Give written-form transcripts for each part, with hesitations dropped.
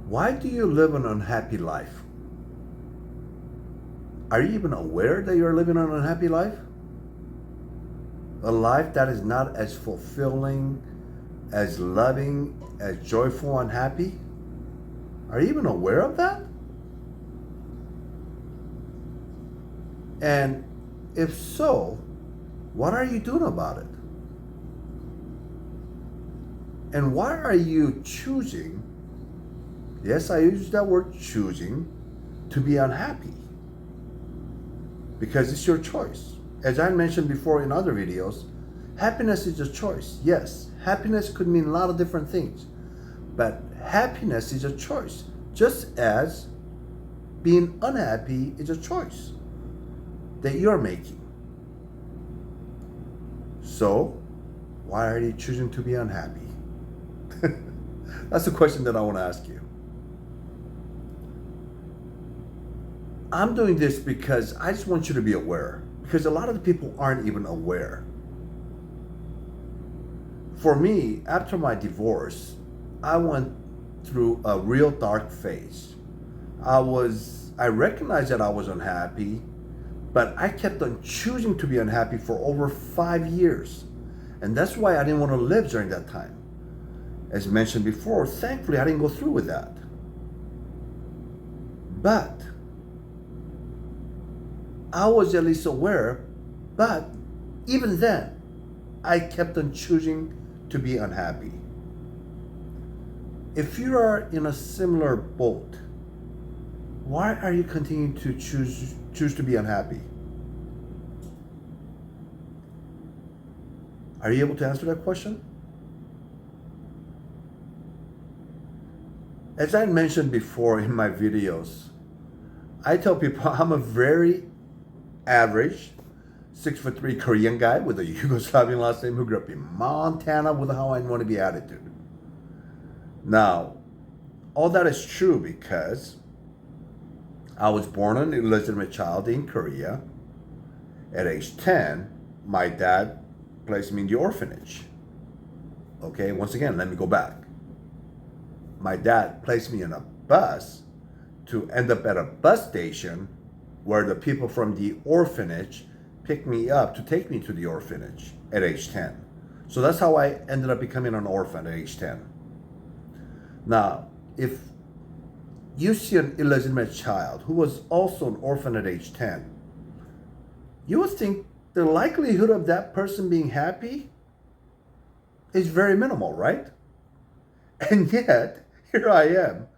Why do you live an unhappy life? Are you even aware that you're living an unhappy life? A life that is not as fulfilling, as loving, as joyful and happy? Are you even aware of that? And if so, what are you doing about it? And why are you choosing, yes, I use that word choosing, to be unhappy? Because it's your choice. As I mentioned before in other videos, happiness is a choice. Yes, happiness could mean a lot of different things, but happiness is a choice, just as being unhappy is a choice that you're making. So, why are you choosing to be unhappy? That's the question that I want to ask you. I'm doing this because I just want you to be aware, because a lot of the people aren't even aware. For me, after my divorce, I went through a real dark phase. I recognized that I was unhappy, but I kept on choosing to be unhappy for over 5 years. And that's why I didn't want to live during that time. As mentioned before, thankfully I didn't go through with that. But I was at least aware, but even then, I kept on choosing to be unhappy. If you are in a similar boat, why are you continuing to choose to be unhappy? Are you able to answer that question? As I mentioned before in my videos, I tell people I'm a very average 6'3" Korean guy with a Yugoslavian last name who grew up in Montana with a how I want to be attitude. Now, all that is true because I was born an illegitimate child in Korea. At age 10, my dad placed me in the orphanage. Okay, once again, let me go back. My dad placed me in a bus to end up at a bus station where the people from the orphanage picked me up to take me to the orphanage at age 10. So that's how I ended up becoming an orphan at age 10. Now, if you see an illegitimate child who was also an orphan at age 10, you would think the likelihood of that person being happy is very minimal, right? And yet, here I am,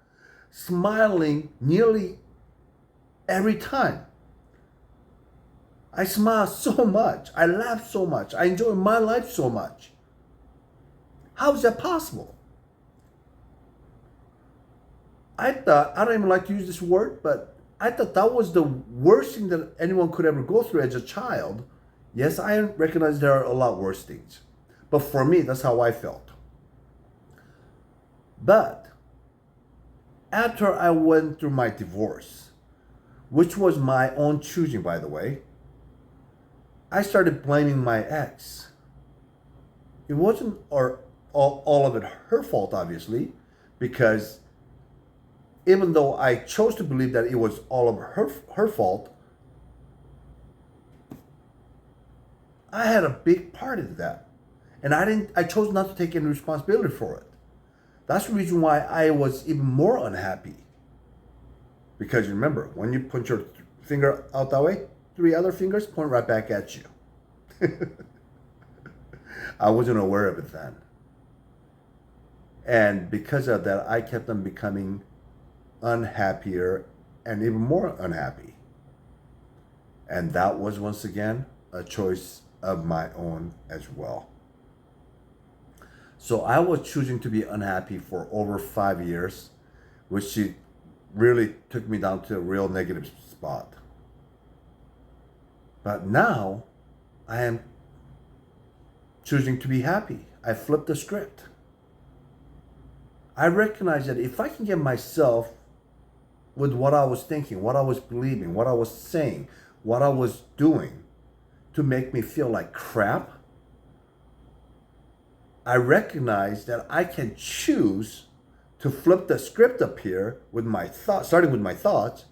smiling nearly every time. I smile so much. I laugh so much. I enjoy my life so much. How is that possible? I thought, I don't even like to use this word, but I thought that was the worst thing that anyone could ever go through as a child. Yes, I recognize there are a lot worse things. But for me, that's how I felt. But after I went through my divorce, which was my own choosing, by the way, I started blaming my ex. It wasn't all of it her fault, obviously, because even though I chose to believe that it was all of her fault, I had a big part in that. And I chose not to take any responsibility for it. That's the reason why I was even more unhappy. Because you remember, when you point your finger out that way, 3 other fingers point right back at you. I wasn't aware of it then. And because of that, I kept on becoming unhappier and even more unhappy. And that was, once again, a choice of my own as well. So I was choosing to be unhappy for over 5 years, which really took me down to a real negative spot. But now I am choosing to be happy. I flipped the script. I recognize that if I can get myself with what I was thinking, what I was believing, what I was saying, what I was doing to make me feel like crap, I recognize that I can choose to flip the script up here with my thoughts, starting with my thoughts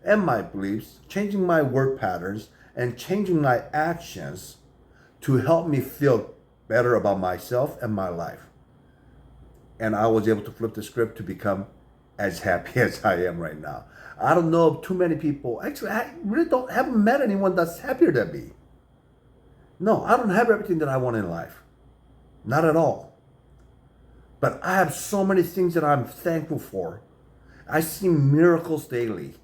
and my beliefs, changing my word patterns, and changing my actions to help me feel better about myself and my life. And I was able to flip the script to become as happy as I am right now. I don't know of too many people. Actually, I really haven't met anyone that's happier than me. No, I don't have everything that I want in life. Not at all. But I have so many things that I'm thankful for. I see miracles daily.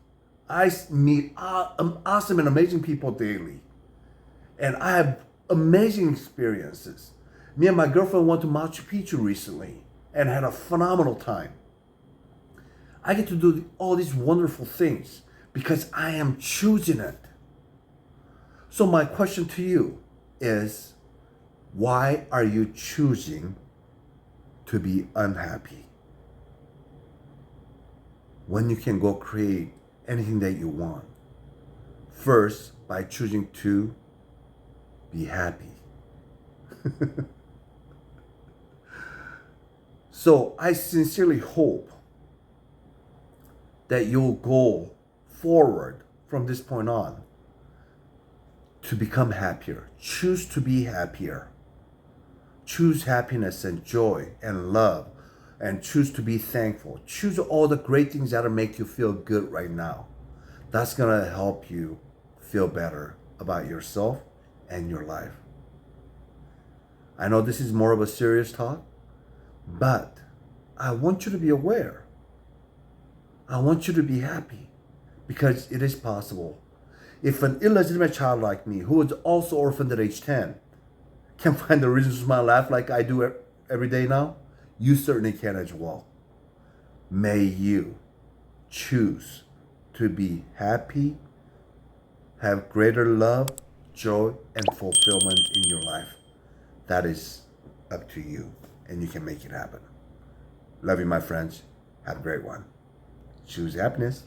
I meet awesome and amazing people daily. And I have amazing experiences. Me and my girlfriend went to Machu Picchu recently and had a phenomenal time. I get to do all these wonderful things because I am choosing it. So my question to you is, why are you choosing to be unhappy when you can go create anything that you want? First, by choosing to be happy. So I sincerely hope that you'll go forward from this point on to become happier. Choose to be happier. Choose happiness and joy and love, and choose to be thankful. Choose all the great things that'll make you feel good right now. That's gonna help you feel better about yourself and your life. I know this is more of a serious talk, but I want you to be aware. I want you to be happy because it is possible. If an illegitimate child like me, who was also orphaned at age 10, can find the reasons for my laugh like I do every day now, you certainly can as well. May you choose to be happy, have greater love, joy, and fulfillment in your life. That is up to you, and you can make it happen. Love you, my friends. Have a great one. Choose happiness.